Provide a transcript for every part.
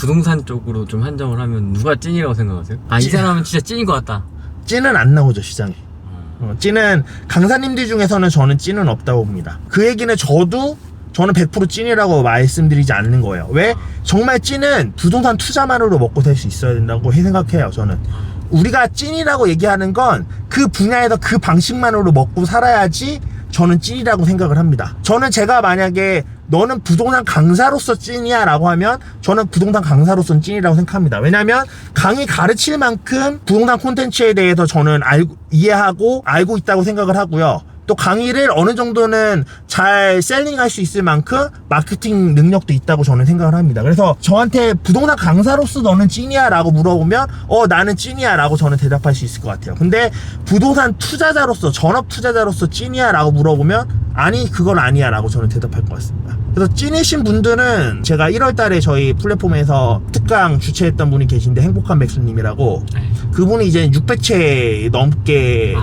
부동산 쪽으로 좀 한정을 하면 누가 찐이라고 생각하세요? 이 사람은 진짜 찐인 것 같다. 찐은 안 나오죠, 시장에. 찐은 강사님들 중에서는 저는 찐은 없다고 봅니다. 그 얘기는 저는 100% 찐이라고 말씀드리지 않는 거예요. 왜? 정말 찐은 부동산 투자만으로 먹고 살 수 있어야 된다고 생각해요, 저는. 우리가 찐이라고 얘기하는 건 그 분야에서 그 방식만으로 먹고 살아야지 저는 찐이라고 생각을 합니다. 저는 제가 만약에 너는 부동산 강사로서 찐이야 라고 하면 저는 부동산 강사로서는 찐이라고 생각합니다. 왜냐면 강의 가르칠 만큼 부동산 콘텐츠에 대해서 저는 이해하고 알고 있다고 생각을 하고요. 또 강의를 어느 정도는 잘 셀링할 수 있을 만큼 마케팅 능력도 있다고 저는 생각을 합니다. 그래서 저한테 부동산 강사로서 너는 찐이야 라고 물어보면 나는 찐이야 라고 저는 대답할 수 있을 것 같아요. 근데 부동산 투자자로서 전업 투자자로서 찐이야 라고 물어보면 아니 그건 아니야 라고 저는 대답할 것 같습니다. 그래서 찐이신 분들은 제가 1월달에 저희 플랫폼에서 특강 주최했던 분이 계신데 행복한 백수님이라고 그분이 이제 600채 넘게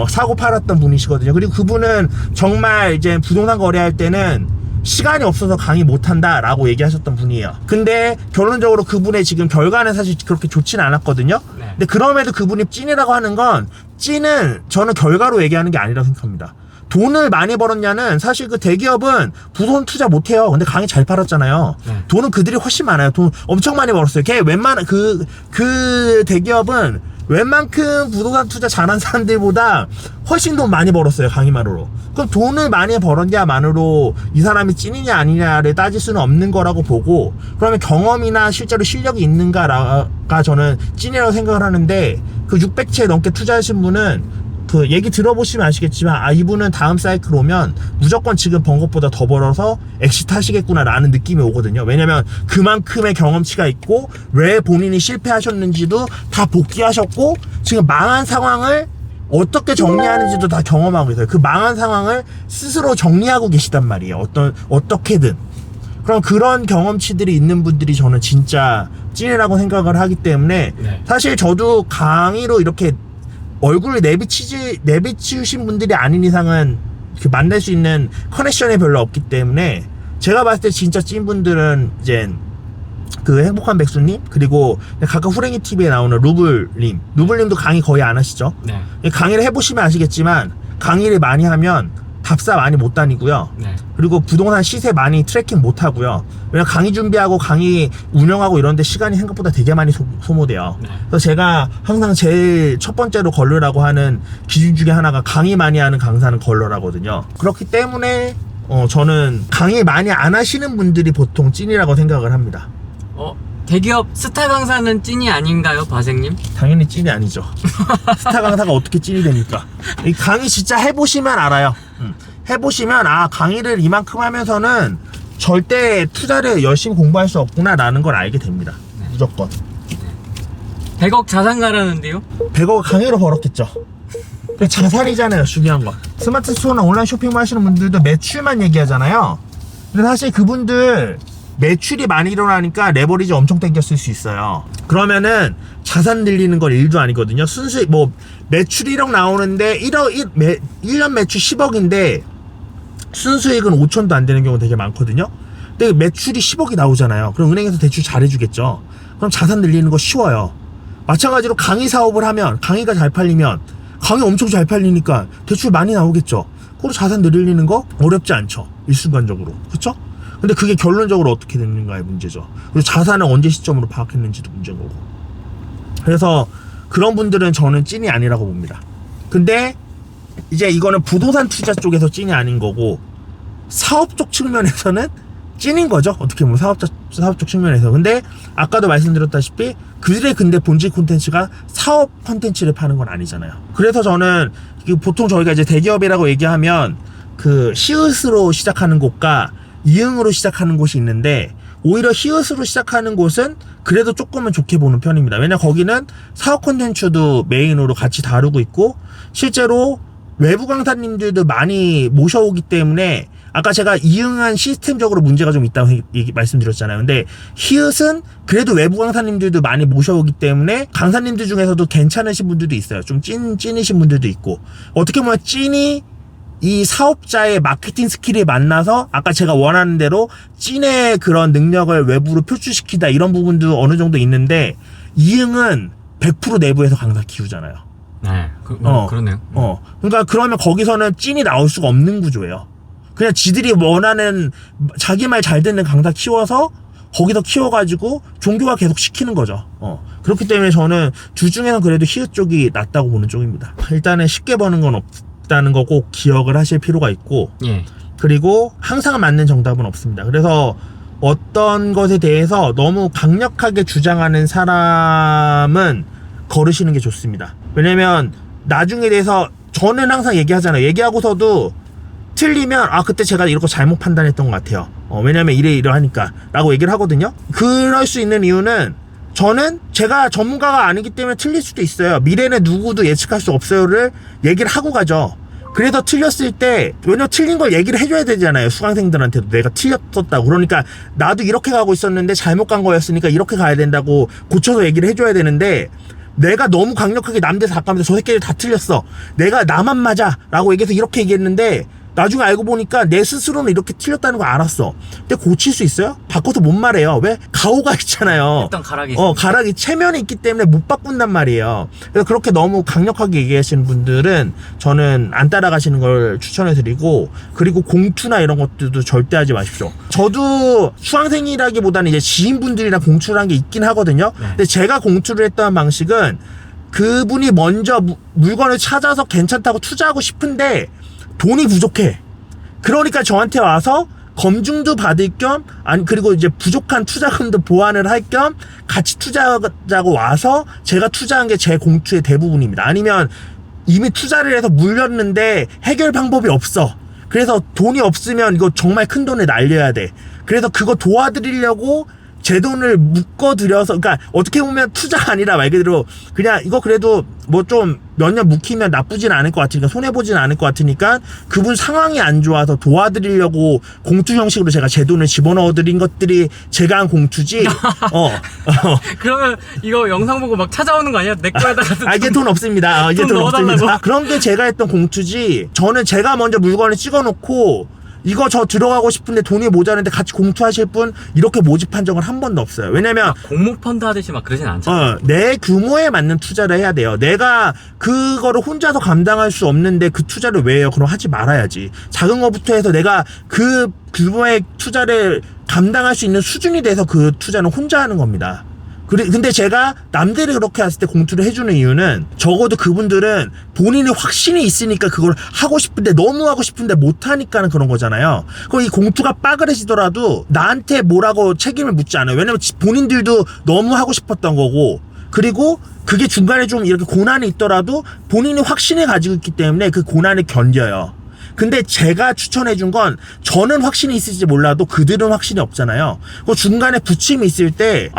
사고 팔았던 분이시거든요. 그리고 그분은 정말 이제 부동산 거래할 때는 시간이 없어서 강의 못한다 라고 얘기하셨던 분이에요. 근데 결론적으로 그분의 지금 결과는 사실 그렇게 좋지는 않았거든요. 근데 그럼에도 그분이 찐이라고 하는 건 찐은 저는 결과로 얘기하는 게 아니라고 생각합니다. 돈을 많이 벌었냐는 사실 그 대기업은 부동산 투자 못해요. 근데 강의 잘 팔았잖아요. 돈은 그들이 훨씬 많아요. 돈 엄청 많이 벌었어요. 걔 웬만한 그 대기업은 웬만큼 부동산 투자 잘한 사람들보다 훨씬 돈 많이 벌었어요, 강의만으로. 그럼 돈을 많이 벌었냐만으로 이 사람이 찐이냐 아니냐를 따질 수는 없는 거라고 보고, 그러면 경험이나 실제로 실력이 있는가가 저는 찐이라고 생각을 하는데, 그 600채 넘게 투자하신 분은 그 얘기 들어보시면 아시겠지만 이분은 다음 사이클 오면 무조건 지금 번 것보다 더 벌어서 엑시트 하시겠구나 라는 느낌이 오거든요. 왜냐면 그만큼의 경험치가 있고 왜 본인이 실패하셨는지도 다 복귀하셨고 지금 망한 상황을 어떻게 정리하는지도 다 경험하고 있어요. 그 망한 상황을 스스로 정리하고 계시단 말이에요. 어떻게든. 그럼 그런 경험치들이 있는 분들이 저는 진짜 찐이라고 생각을 하기 때문에 사실 저도 강의로 이렇게 얼굴을 내비치신 분들이 아닌 이상은 만날 수 있는 커넥션이 별로 없기 때문에 제가 봤을 때 진짜 찐분들은 이제 그 행복한 백수님 그리고 가끔 후랭이 TV에 나오는 루블님도 강의 거의 안 하시죠? 강의를 해보시면 아시겠지만 강의를 많이 하면 답사 많이 못 다니고요. 그리고 부동산 시세 많이 트래킹 못 하고요. 왜냐면 강의 준비하고 강의 운영하고 이런데 시간이 생각보다 되게 많이 소모돼요. 그래서 제가 항상 제일 첫 번째로 걸러라고 하는 기준 중에 하나가 강의 많이 하는 강사는 걸러라거든요. 그렇기 때문에 저는 강의 많이 안 하시는 분들이 보통 찐이라고 생각을 합니다. 대기업 스타 강사는 찐이 아닌가요, 바생님? 당연히 찐이 아니죠. 스타 강사가 어떻게 찐이 됩니까? 이 강의 진짜 해보시면 알아요. 해보시면 강의를 이만큼 하면서는 절대 투자를 열심히 공부할 수 없구나 라는 걸 알게 됩니다. 무조건 100억 자산 가라는데요? 100억 강의로 벌었겠죠. 자산이잖아요, 중요한 건. 스마트 스토어나 온라인 쇼핑몰 하시는 분들도 매출만 얘기하잖아요. 근데 사실 그분들 매출이 많이 일어나니까 레버리지 엄청 땡겼을 수 있어요. 그러면은 자산 늘리는 건 일도 아니거든요. 순수익 매출 1억 나오는데 1년 매출 10억인데 순수익은 5천도 안 되는 경우 되게 많거든요. 근데 매출이 10억이 나오잖아요. 그럼 은행에서 대출 잘해주겠죠. 그럼 자산 늘리는 거 쉬워요. 마찬가지로 강의 사업을 하면 강의가 잘 팔리면 강의 엄청 잘 팔리니까 대출 많이 나오겠죠. 그리고 자산 늘리는 거 어렵지 않죠. 일순간적으로. 그쵸? 근데 그게 결론적으로 어떻게 됐는가의 문제죠. 그리고 자산을 언제 시점으로 파악했는지도 문제인 거고. 그래서 그런 분들은 저는 찐이 아니라고 봅니다. 근데 이제 이거는 부동산 투자 쪽에서 찐이 아닌 거고 사업적 측면에서는 찐인 거죠. 어떻게 보면 사업적 측면에서. 근데 아까도 말씀드렸다시피 그들의 근데 본질 콘텐츠가 사업 콘텐츠를 파는 건 아니잖아요. 그래서 저는 보통 저희가 이제 대기업이라고 얘기하면 그 시읒으로 시작하는 곳과 이응으로 시작하는 곳이 있는데 오히려 히읗으로 시작하는 곳은 그래도 조금은 좋게 보는 편입니다. 왜냐 거기는 사업 콘텐츠도 메인으로 같이 다루고 있고 실제로 외부 강사님들도 많이 모셔오기 때문에 아까 제가 이응한 시스템적으로 문제가 좀 있다고 말씀드렸잖아요. 근데 히읗은 그래도 외부 강사님들도 많이 모셔오기 때문에 강사님들 중에서도 괜찮으신 분들도 있어요. 좀 찐이신 분들도 있고 어떻게 보면 찐이 이 사업자의 마케팅 스킬이 만나서 아까 제가 원하는 대로 찐의 그런 능력을 외부로 표출시키다 이런 부분도 어느 정도 있는데 이응은 100% 내부에서 강사 키우잖아요. 네, 그러네요. 그러니까 그러면 거기서는 찐이 나올 수가 없는 구조예요. 그냥 지들이 원하는 자기 말 잘 듣는 강사 키워서 거기서 키워가지고 종교화 계속 시키는 거죠. 그렇기 때문에 저는 둘 중에는 그래도 히읗 쪽이 낫다고 보는 쪽입니다. 일단은 쉽게 버는 건 없다는 거 꼭 기억을 하실 필요가 있고, 예. 그리고 항상 맞는 정답은 없습니다. 그래서 어떤 것에 대해서 너무 강력하게 주장하는 사람은 거르시는 게 좋습니다. 왜냐면 나중에 대해서 저는 항상 얘기하잖아요. 얘기하고서도 틀리면 그때 제가 이런 거 잘못 판단했던 것 같아요. 왜냐면 이러하니까 라고 얘기를 하거든요. 그럴 수 있는 이유는 저는 제가 전문가가 아니기 때문에 틀릴 수도 있어요. 미래는 누구도 예측할 수 없어요를 얘기를 하고 가죠. 그래서 틀렸을 때 왜냐면 틀린 걸 얘기를 해줘야 되잖아요. 수강생들한테도 내가 틀렸었다고. 그러니까 나도 이렇게 가고 있었는데 잘못 간 거였으니까 이렇게 가야 된다고 고쳐서 얘기를 해줘야 되는데, 내가 너무 강력하게 남대에서 닦아면서 저 새끼들 다 틀렸어, 내가 나만 맞아 라고 얘기해서 이렇게 얘기했는데 나중에 알고 보니까 내 스스로는 이렇게 틀렸다는 걸 알았어. 근데 고칠 수 있어요? 바꿔서 못 말해요. 왜? 가오가 있잖아요. 일단 가락이 가락이 체면이 있기 때문에 못 바꾼단 말이에요. 그래서 그렇게 너무 강력하게 얘기하시는 분들은 저는 안 따라가시는 걸 추천해 드리고, 그리고 공투나 이런 것들도 절대 하지 마십시오. 저도 수강생이라기보다는 이제 지인분들이랑 공투를 한 게 있긴 하거든요. 근데 제가 공투를 했던 방식은 그분이 먼저 물건을 찾아서 괜찮다고 투자하고 싶은데 돈이 부족해. 그러니까 저한테 와서 검증도 받을 겸, 그리고 이제 부족한 투자금도 보완을 할 겸 같이 투자하자고 와서 제가 투자한 게 제 공투의 대부분입니다. 아니면 이미 투자를 해서 물렸는데 해결 방법이 없어. 그래서 돈이 없으면 이거 정말 큰 돈을 날려야 돼. 그래서 그거 도와드리려고 제 돈을 묶어드려서, 그러니까 어떻게 보면 투자가 아니라 말 그대로 그냥 이거 그래도 뭐 좀 몇 년 묵히면 나쁘진 않을 것 같으니까, 손해보진 않을 것 같으니까 그분 상황이 안 좋아서 도와드리려고 공투 형식으로 제가 제 돈을 집어넣어드린 것들이 제가 한 공투지. 그러면 이거 영상 보고 막 찾아오는 거 아니야? 내 거에다가 이제 돈 없습니다. 이제 돈 없습니다. 그런 게 제가 했던 공투지, 저는 제가 먼저 물건을 찍어놓고 이거 저 들어가고 싶은데 돈이 모자란데 같이 공투하실 분 이렇게 모집한 적은 한 번도 없어요. 왜냐면 공모펀드 하듯이 막 그러진 않잖아요. 내 규모에 맞는 투자를 해야 돼요. 내가 그거를 혼자서 감당할 수 없는데 그 투자를 왜 해요? 그럼 하지 말아야지. 작은 거부터 해서 내가 그 규모의 투자를 감당할 수 있는 수준이 돼서 그 투자는 혼자 하는 겁니다. 근데 제가 남들이 그렇게 했을 때 공투를 해주는 이유는 적어도 그분들은 본인이 확신이 있으니까 그걸 하고 싶은데, 너무 하고 싶은데 못하니까는 그런 거잖아요. 그럼 이 공투가 빠그레지더라도 나한테 뭐라고 책임을 묻지 않아요. 왜냐면 본인들도 너무 하고 싶었던 거고, 그리고 그게 중간에 좀 이렇게 고난이 있더라도 본인이 확신을 가지고 있기 때문에 그 고난을 견뎌요. 근데 제가 추천해준 건 저는 확신이 있을지 몰라도 그들은 확신이 없잖아요. 그 중간에 부침이 있을 때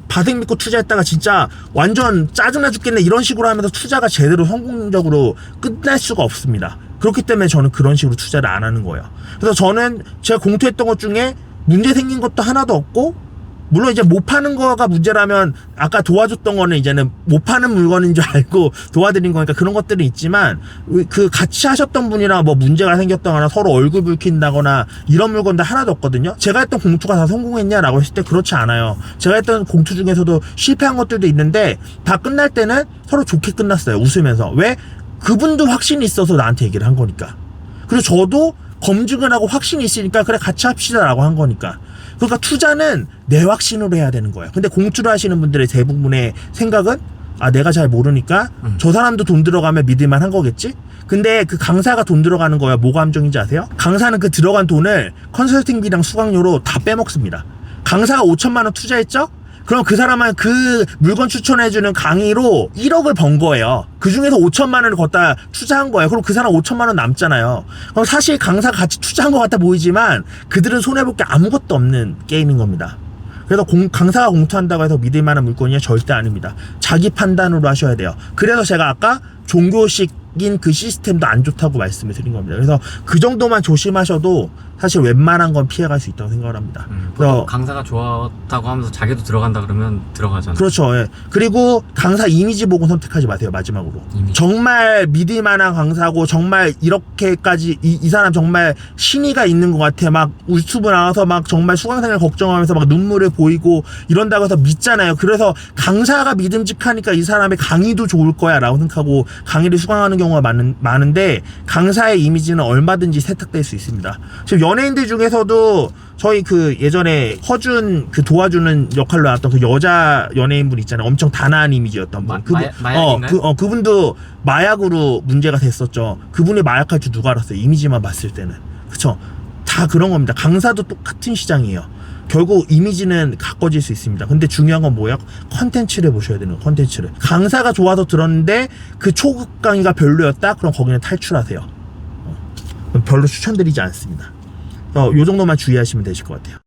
바닥 믿고 투자했다가 진짜 완전 짜증나 죽겠네 이런 식으로 하면서 투자가 제대로 성공적으로 끝날 수가 없습니다. 그렇기 때문에 저는 그런 식으로 투자를 안 하는 거예요. 그래서 저는 제가 공투했던 것 중에 문제 생긴 것도 하나도 없고, 물론 이제 못 파는 거가 문제라면 아까 도와줬던 거는 이제는 못 파는 물건인 줄 알고 도와드린 거니까 그런 것들은 있지만, 그 같이 하셨던 분이랑 뭐 문제가 생겼다거나 서로 얼굴 붉힌다거나 이런 물건도 하나도 없거든요. 제가 했던 공투가 다 성공했냐라고 했을 때 그렇지 않아요. 제가 했던 공투 중에서도 실패한 것들도 있는데 다 끝날 때는 서로 좋게 끝났어요. 웃으면서. 왜? 그분도 확신이 있어서 나한테 얘기를 한 거니까. 그리고 저도 검증을 하고 확신이 있으니까 그래 같이 합시다 라고 한 거니까. 그러니까 투자는 내 확신으로 해야 되는 거예요. 근데 공투를 하시는 분들의 대부분의 생각은 내가 잘 모르니까 저 사람도 돈 들어가면 믿을만 한 거겠지? 근데 그 강사가 돈 들어가는 거야 뭐가 함정인지 아세요? 강사는 그 들어간 돈을 컨설팅비랑 수강료로 다 빼먹습니다. 강사가 5천만 원 투자했죠? 그럼 그 사람은 그 물건 추천해주는 강의로 1억을 번 거예요. 그 중에서 5천만 원을 걷다 투자한 거예요. 그럼 그 사람 5천만 원 남잖아요. 그럼 사실 강사가 같이 투자한 것 같아 보이지만 그들은 손해볼 게 아무것도 없는 게임인 겁니다. 그래서 강사가 공투한다고 해서 믿을 만한 물건이 절대 아닙니다. 자기 판단으로 하셔야 돼요. 그래서 제가 아까 종교식 강의적인 그 시스템도 안 좋다고 말씀을 드린 겁니다. 그래서 그 정도만 조심하셔도 사실 웬만한 건 피해갈 수 있다고 생각을 합니다. 보통 강사가 좋았다고 하면서 자기도 들어간다 그러면 들어가잖아요. 그렇죠. 예. 그리고 강사 이미지 보고 선택하지 마세요. 마지막으로. 정말 믿을 만한 강사고 정말 이렇게까지 이 사람 정말 신의가 있는 것 같아. 막 유튜브 나와서 막 정말 수강생을 걱정하면서 막 눈물을 보이고 이런다고 해서 믿잖아요. 그래서 강사가 믿음직하니까 이 사람의 강의도 좋을 거야 라고 생각하고 강의를 수강하는 경우가 많은데 강사의 이미지는 얼마든지 세탁될 수 있습니다. 지금 연예인들 중에서도 저희 그 예전에 허준 그 도와주는 역할로 나왔던 그 여자 연예인분 있잖아요. 엄청 단아한 이미지였던 분. 마약인가요? 그분도 마약으로 문제가 됐었죠. 그분이 마약할 줄 누가 알았어요. 이미지만 봤을 때는. 그쵸? 다 그런 겁니다. 강사도 똑같은 시장이에요. 결국 이미지는 가꿔질 수 있습니다. 근데 중요한 건 뭐야? 컨텐츠를 보셔야 되는 거예요. 컨텐츠를. 강사가 좋아서 들었는데 그 초급 강의가 별로였다? 그럼 거기는 탈출하세요. 별로 추천드리지 않습니다. 요 정도만 주의하시면 되실 것 같아요.